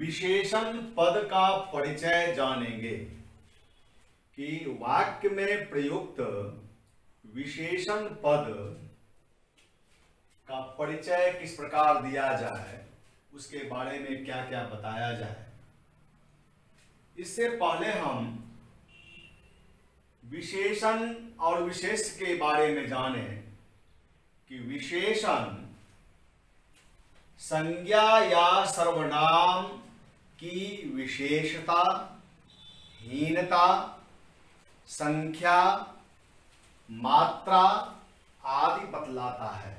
विशेषण पद का परिचय जानेंगे कि वाक्य में प्रयुक्त विशेषण पद का परिचय किस प्रकार दिया जाए, उसके बारे में क्या क्या बताया जाए। इससे पहले हम विशेषण और विशेष के बारे में जानें कि विशेषण संज्ञा या सर्वनाम की विशेषता, हीनता, संख्या, मात्रा आदि बतलाता है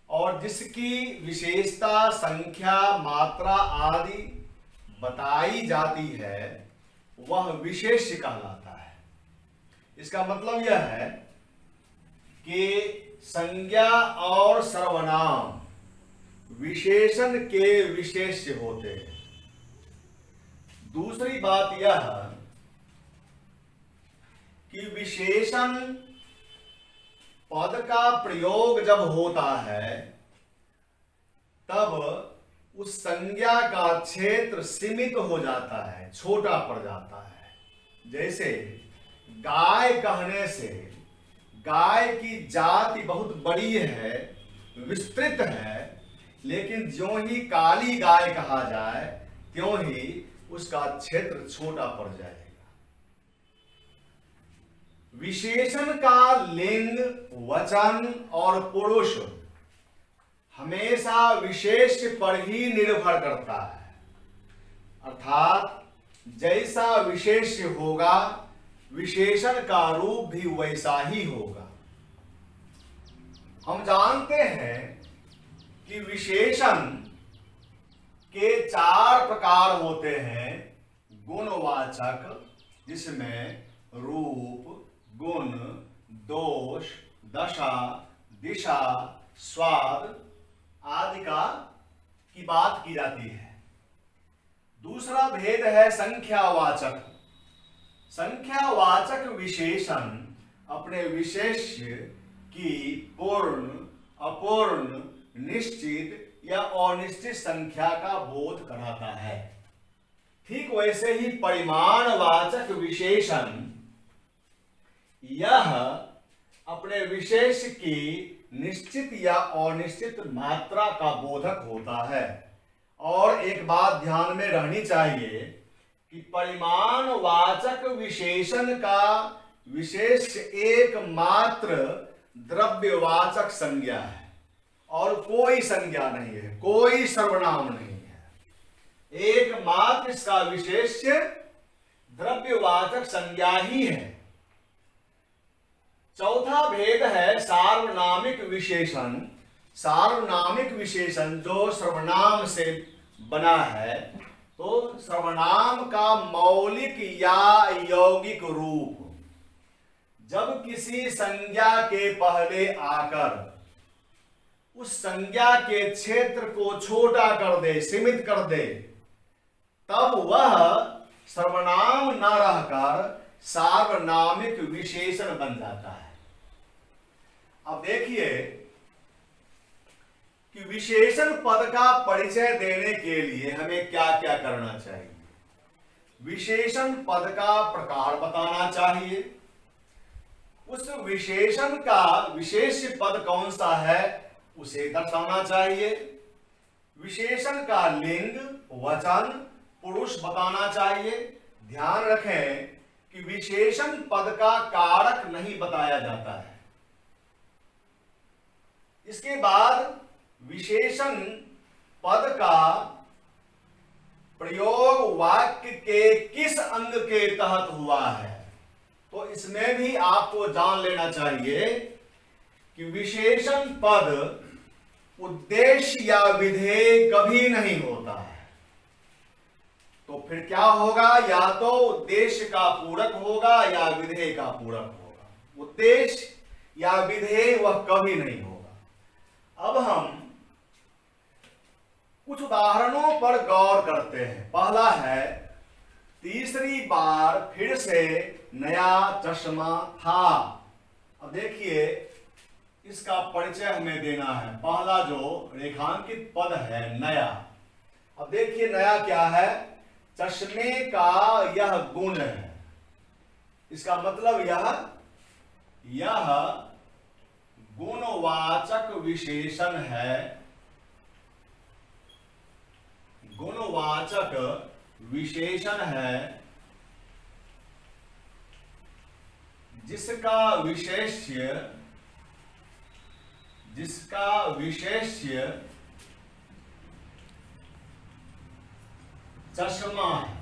और जिसकी विशेषता, संख्या, मात्रा आदि बताई जाती है वह विशेष्य कहलाता है। इसका मतलब यह है कि संज्ञा और सर्वनाम विशेषण के विशेष्य होते हैं। दूसरी बात यह कि विशेषण पद का प्रयोग जब होता है तब उस संज्ञा का क्षेत्र सीमित हो जाता है, छोटा पड़ जाता है। जैसे गाय कहने से गाय की जाति बहुत बड़ी है, विस्तृत है, लेकिन ज्यों ही काली गाय कहा जाए त्यों ही उसका क्षेत्र छोटा पड़ जाएगा। विशेषण का लिंग, वचन और पुरुष हमेशा विशेष्य पर ही निर्भर करता है, अर्थात जैसा विशेष्य होगा विशेषण का रूप भी वैसा ही होगा। हम जानते हैं कि विशेषण के 4 प्रकार होते हैं। गुणवाचक, जिसमें रूप, गुण, दोष, दशा, दिशा, स्वाद आदि की बात की जाती है। दूसरा भेद है संख्यावाचक। संख्यावाचक विशेषण अपने विशेष्य की पूर्ण, अपूर्ण, निश्चित या अनिश्चित संख्या का बोध कराता है। ठीक वैसे ही परिमाणवाचक विशेषण यह अपने विशेष की निश्चित या अनिश्चित मात्रा का बोधक होता है। और एक बात ध्यान में रहनी चाहिए कि परिमाणवाचक विशेषण का विशेष एकमात्र द्रव्यवाचक संज्ञा है और कोई संज्ञा नहीं है, कोई सर्वनाम नहीं है। एकमात्र इसका विशेष्य द्रव्यवाचक संज्ञा ही है। चौथा भेद है सार्वनामिक विशेषण। सार्वनामिक विशेषण जो सर्वनाम से बना है, तो सर्वनाम का मौलिक या यौगिक रूप जब किसी संज्ञा के पहले आकर उस संज्ञा के क्षेत्र को छोटा कर दे, सीमित कर दे, तब वह सर्वनाम न रहकर सार्वनामिक विशेषण बन जाता है। अब देखिए कि विशेषण पद का परिचय देने के लिए हमें क्या क्या करना चाहिए। विशेषण पद का प्रकार बताना चाहिए, उस विशेषण का विशेष पद कौन सा है उसे दर्शाना चाहिए, विशेषण का लिंग, वचन, पुरुष बताना चाहिए। ध्यान रखें कि विशेषण पद का कारक नहीं बताया जाता है। इसके बाद विशेषण पद का प्रयोग वाक्य के किस अंग के तहत हुआ है, तो इसमें भी आपको जान लेना चाहिए कि विशेषण पद उद्देश्य या विधेय कभी नहीं होता है। तो फिर क्या होगा, या तो उद्देश्य का पूरक होगा या विधेय का पूरक होगा। उद्देश्य या विधेय वह कभी नहीं होगा। अब हम कुछ उदाहरणों पर गौर करते हैं। पहला है, तीसरी बार फिर से नया चश्मा था। अब देखिए इसका परिचय हमें देना है। पहला जो रेखांकित पद है नया, अब देखिए नया क्या है, चश्मे का यह गुण है। इसका मतलब यह गुणवाचक विशेषण है, गुणवाचक विशेषण है जिसका विशेष्य चश्मा है,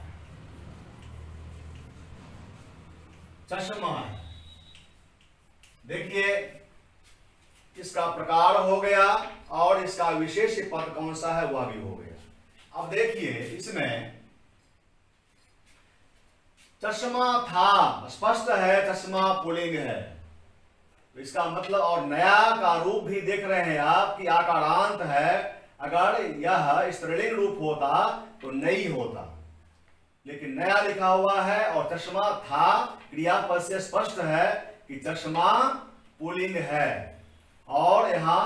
चश्मा है। देखिए इसका प्रकार हो गया और इसका विशेष पद कौन सा है वह भी हो गया। अब देखिए इसमें चश्मा था, स्पष्ट है चश्मा पुल्लिंग है, तो इसका मतलब, और नया का रूप भी देख रहे हैं आप कि आकारांत है। अगर यह स्त्रीलिंग रूप होता तो नहीं होता, लेकिन नया लिखा हुआ है और चश्मा था, क्रियापद से स्पष्ट है कि चश्मा पुल्लिंग है। और यहां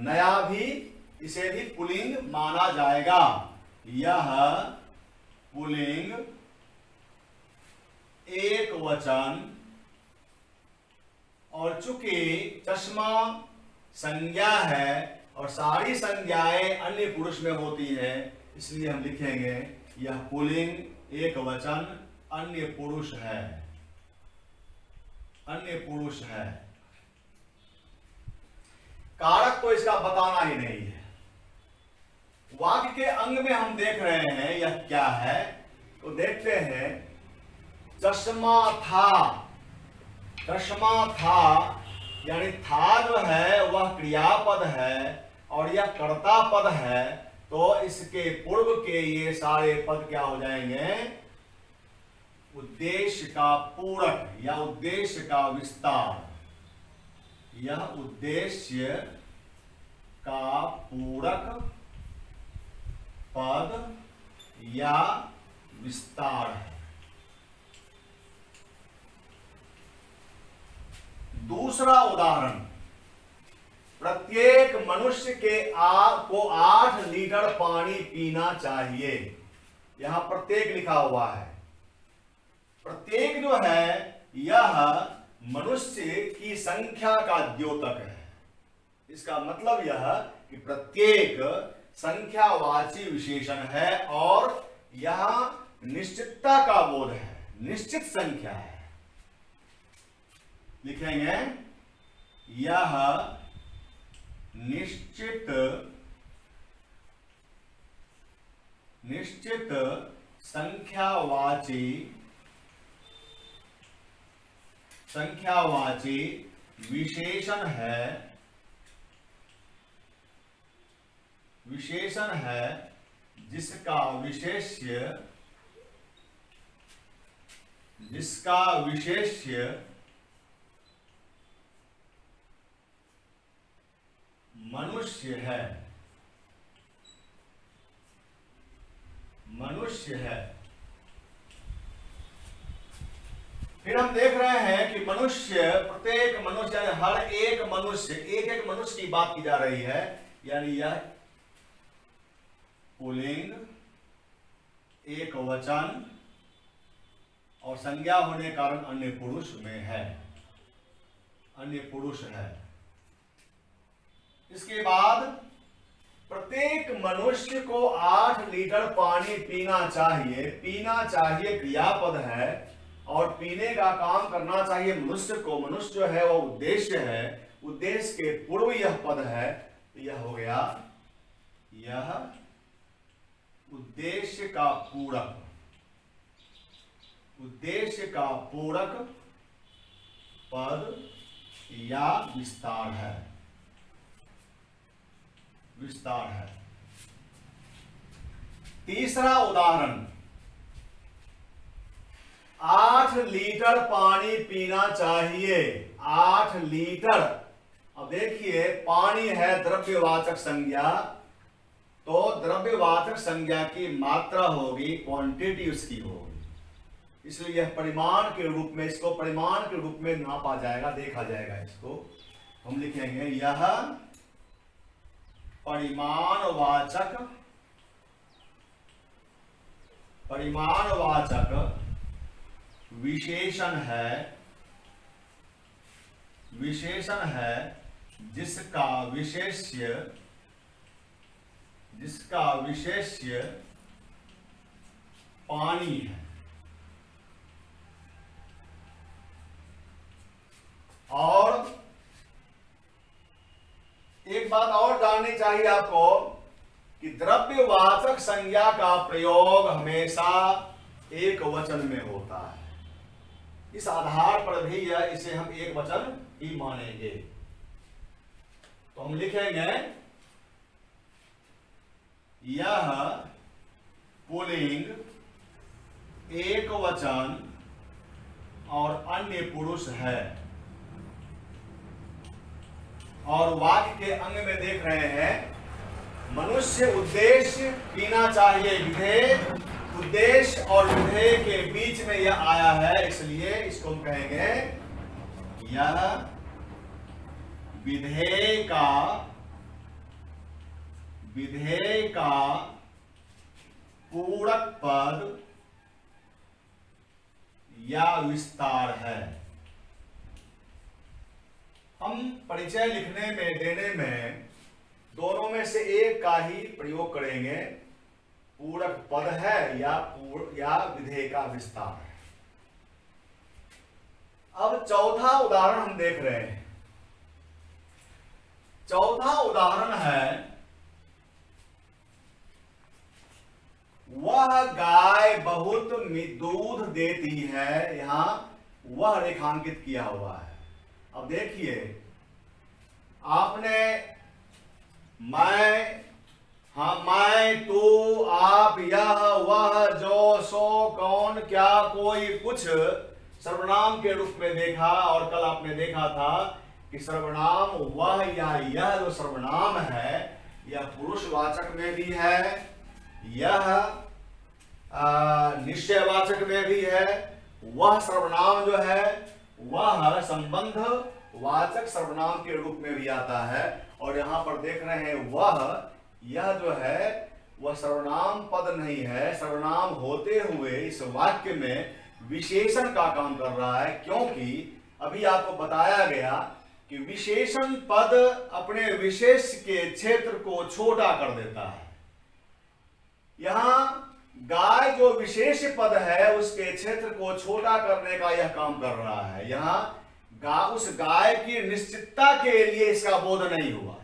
नया भी, इसे भी पुल्लिंग माना जाएगा। यह पुल्लिंग एक वचन, और चूंकि चश्मा संज्ञा है और सारी संज्ञाएं अन्य पुरुष में होती है, इसलिए हम लिखेंगे यह पुल्लिंग एक वचन अन्य पुरुष है, अन्य पुरुष है। कारक तो इसका बताना ही नहीं है। वाक्य के अंग में हम देख रहे हैं यह क्या है, तो देखते हैं चश्मा था, चश्मा था यानी था जो है वह क्रियापद है और यह कर्ता पद है, तो इसके पूर्व के ये सारे पद क्या हो जाएंगे, उद्देश्य का पूरक या उद्देश्य का विस्तार। यह उद्देश्य का पूरक पद या विस्तार है। दूसरा उदाहरण, प्रत्येक मनुष्य को 8 लीटर पानी पीना चाहिए। यहां प्रत्येक लिखा हुआ है। प्रत्येक जो है यह मनुष्य की संख्या का द्योतक है। इसका मतलब यह कि प्रत्येक संख्यावाची विशेषण है और यह निश्चितता का बोध है, निश्चित संख्या है। लिखेंगे यह निश्चित संख्यावाची विशेषण है जिसका विशेष्य मनुष्य है। फिर हम देख रहे हैं कि मनुष्य, प्रत्येक मनुष्य यानी हर एक मनुष्य, एक मनुष्य की बात की जा रही है, यानी यह पुल्लिंग एक वचन और संज्ञा होने के कारण अन्य पुरुष में है, अन्य पुरुष है। इसके बाद प्रत्येक मनुष्य को 8 लीटर पानी पीना चाहिए। पीना चाहिए क्रियापद है और पीने का काम करना चाहिए मनुष्य को। मनुष्य जो है वह उद्देश्य है, उद्देश्य के पूर्व यह पद है, यह हो गया यह उद्देश्य का पूरक, उद्देश्य का पूरक पद या विस्तार है, विस्तार है। तीसरा उदाहरण, 8 लीटर पानी पीना चाहिए। 8 लीटर। अब देखिए पानी है द्रव्यवाचक संज्ञा, तो द्रव्यवाचक संज्ञा की मात्रा होगी, क्वांटिटी उसकी होगी, इसलिए यह परिमाण के रूप में, इसको परिमाण के रूप में नापा जाएगा, देखा जाएगा। इसको हम लिखेंगे यह परिमाणवाचक परिमाणवाचक विशेषण है जिसका विशेष्य पानी है। और एक बात और जाननी चाहिए आपको कि द्रव्यवाचक संज्ञा का प्रयोग हमेशा एक वचन में होता है। इस आधार पर भी इसे हम एक वचन ही मानेंगे। तो हम लिखेंगे यह पुल्लिंग एक वचन और अन्य पुरुष है। और वाक्य के अंग में देख रहे हैं, मनुष्य उद्देश्य पीना चाहिए, विधेय उद्देश्य और विधेय के बीच में यह आया है, इसलिए इसको हम कहेंगे यह विधेय का पूरक पद या विस्तार है। हम परिचय लिखने में देने में दोनों में से एक का ही प्रयोग करेंगे, पूरक पद है या विधेय का विस्तार है। अब चौथा उदाहरण हम देख रहे हैं। चौथा उदाहरण है, वह गाय बहुत दूध देती है। यहां वह रेखांकित किया हुआ है। अब देखिए, आपने मैं, तू, आप, यह, वह, जो, सो, कौन, क्या, कोई, कुछ सर्वनाम के रूप में देखा। और कल आपने देखा था कि सर्वनाम वह या यह जो सर्वनाम है, यह पुरुषवाचक में भी है, यह निश्चयवाचक में भी है। वह सर्वनाम जो है वह संबंध वाचक सर्वनाम के रूप में भी आता है। और यहां पर देख रहे हैं यह जो है वह सर्वनाम पद नहीं है, सर्वनाम होते हुए इस वाक्य में विशेषण का काम कर रहा है। क्योंकि अभी आपको बताया गया कि विशेषण पद अपने विशेष के क्षेत्र को छोटा कर देता है। यहां गाय जो विशेष पद है उसके क्षेत्र को छोटा करने का यह काम कर रहा है। यहां उस गाय की निश्चितता के लिए इसका बोध नहीं हुआ है,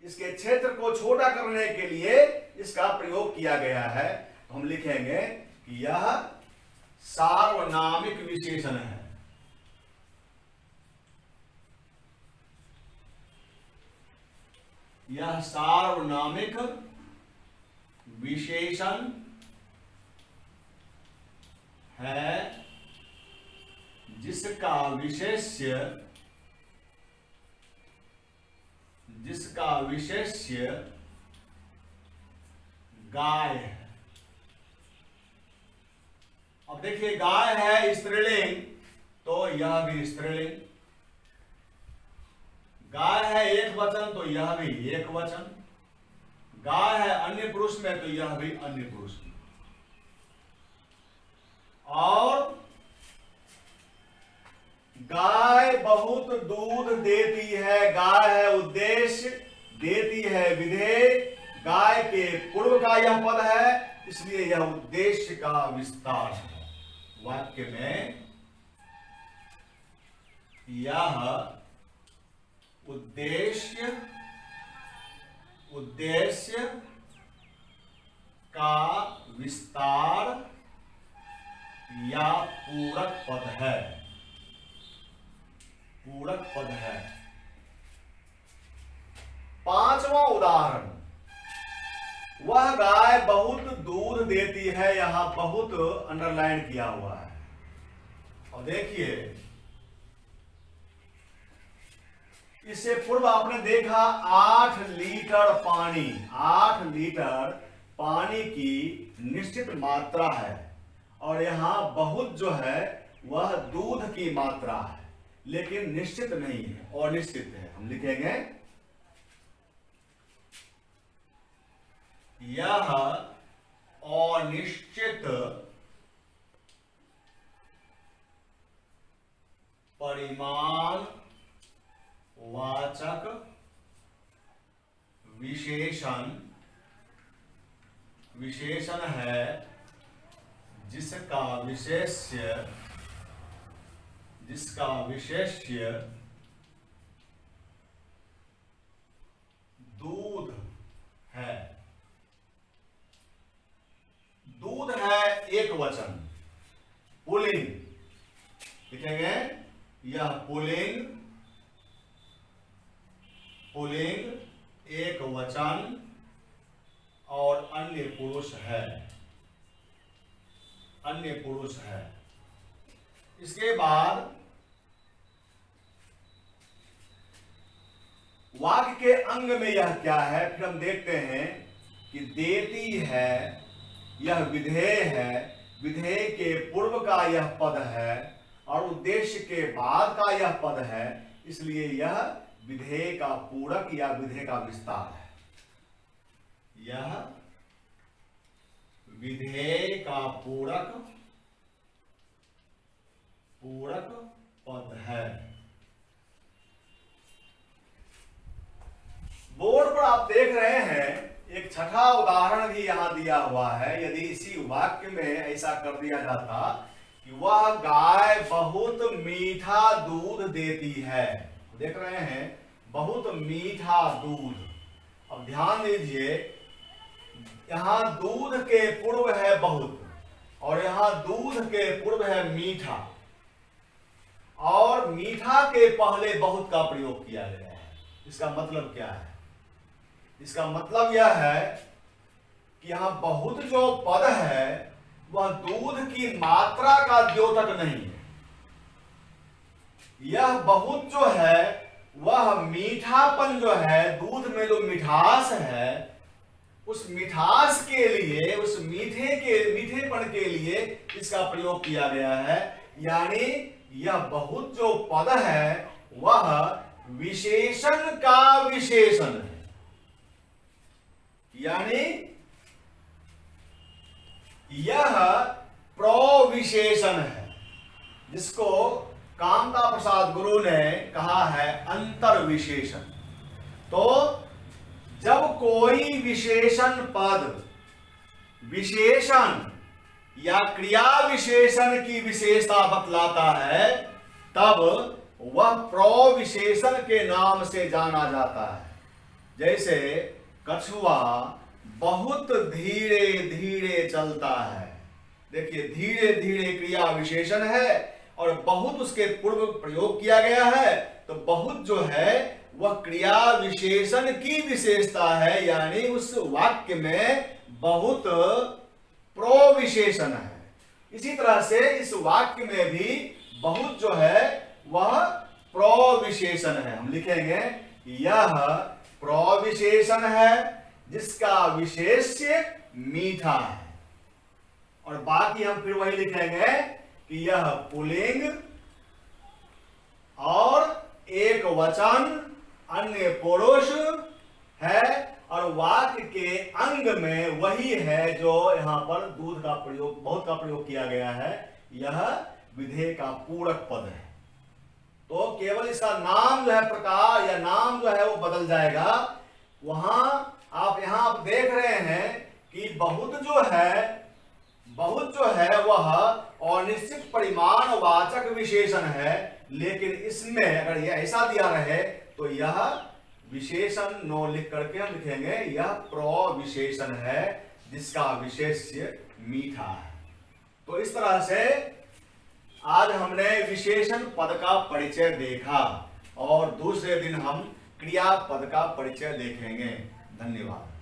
इसके क्षेत्र को छोटा करने के लिए इसका प्रयोग किया गया है। तो हम लिखेंगे कि यह सार्वनामिक विशेषण है। यह सार्वनामिक विशेषण है जिसका विशेष्य गाय है। अब देखिए, गाय है स्त्रीलिंग तो यह भी स्त्रीलिंग, गाय है एक वचन तो यह भी एक वचन, गाय है अन्य पुरुष में तो यह भी अन्य पुरुष में। और गाय बहुत दूध देती है, गाय है उद्देश्य, देती है विधेय, गाय के पूर्व का यह पद है, इसलिए यह उद्देश्य का विस्तार है। वाक्य में यह उद्देश्य का विस्तार या पूरक पद है, पूरक पद है। पांचवा उदाहरण, वह गाय बहुत दूध देती है। यहां बहुत अंडरलाइन किया हुआ है। और देखिए, इससे पूर्व आपने देखा 8 लीटर पानी, 8 लीटर पानी की निश्चित मात्रा है। और यहां बहुत जो है वह दूध की मात्रा है, लेकिन निश्चित नहीं है, अनिश्चित है। हम लिखेंगे यह अनिश्चित परिमाण वाचक विशेषण है जिसका विशेष्य दूध है। दूध है एक वचन, पुल्लिंग लिखेंगे, यह पुल्लिंग एक वचन और अन्य पुरुष है। इसके बाद वाक्य के अंग में यह क्या है, फिर हम देखते हैं कि देती है, यह विधेय है, विधेय के पूर्व का यह पद है और उद्देश्य के बाद का यह पद है, इसलिए यह विधेय का पूरक या विधेय का विस्तार है। यह विधेय का पूरक पद है। बोर्ड पर आप देख रहे हैं एक छठा उदाहरण भी यहां दिया हुआ है। यदि इसी वाक्य में ऐसा कर दिया जाता कि वह गाय बहुत मीठा दूध देती है, देख रहे हैं बहुत मीठा दूध। अब ध्यान दीजिए, यहां दूध के पूर्व है बहुत और यहां दूध के पूर्व है मीठा, और मीठा के पहले बहुत का प्रयोग किया गया है। इसका मतलब क्या है? इसका मतलब यह है कि यहां बहुत जो पद है वह दूध की मात्रा का द्योतक नहीं है। यह बहुत जो है वह मीठापन जो है, दूध में जो मिठास है, उस मिठास के लिए, उस मीठेपन के लिए इसका प्रयोग किया गया है। यानी यह बहुत जो पद है वह विशेषण का विशेषण है, यानी यह प्रविशेषण है, जिसको कामता प्रसाद गुरु ने कहा है अंतर विशेषण। तो जब कोई विशेषण पद विशेषण या क्रिया विशेषण की विशेषता बतलाता है, तब वह प्रविशेषण के नाम से जाना जाता है। जैसे कछुआ बहुत धीरे धीरे चलता है, देखिए धीरे धीरे क्रिया विशेषण है और बहुत उसके पूर्व प्रयोग किया गया है, तो बहुत जो है वह क्रिया विशेषण की विशेषता है, यानी उस वाक्य में बहुत प्रविशेषण है। इसी तरह से इस वाक्य में भी बहुत जो है वह प्रविशेषण है। हम लिखेंगे यह प्रविशेषण है जिसका विशेष्य मीठा है, और बाकी हम फिर वही लिखेंगे कि यह पुल्लिंग और एक वचन अन्य पुरुष है, और वाक्य के अंग में वही है जो यहां पर दूध का प्रयोग, बहुत का प्रयोग किया गया है। यह विधेय का पूरक पद है। तो केवल इसका नाम जो है, प्रकार या नाम जो है वो बदल जाएगा। वहां आप यहां देख रहे हैं कि बहुत जो है वह अनिश्चित परिमाण वाचक विशेषण है, लेकिन इसमें अगर यह ऐसा दिया रहे तो यह विशेषण नो लिख करके हम लिखेंगे यह प्रविशेषण है जिसका विशेष्य मीठा है। तो इस तरह से आज हमने विशेषण पद का परिचय देखा, और दूसरे दिन हम क्रिया पद का परिचय देखेंगे। धन्यवाद।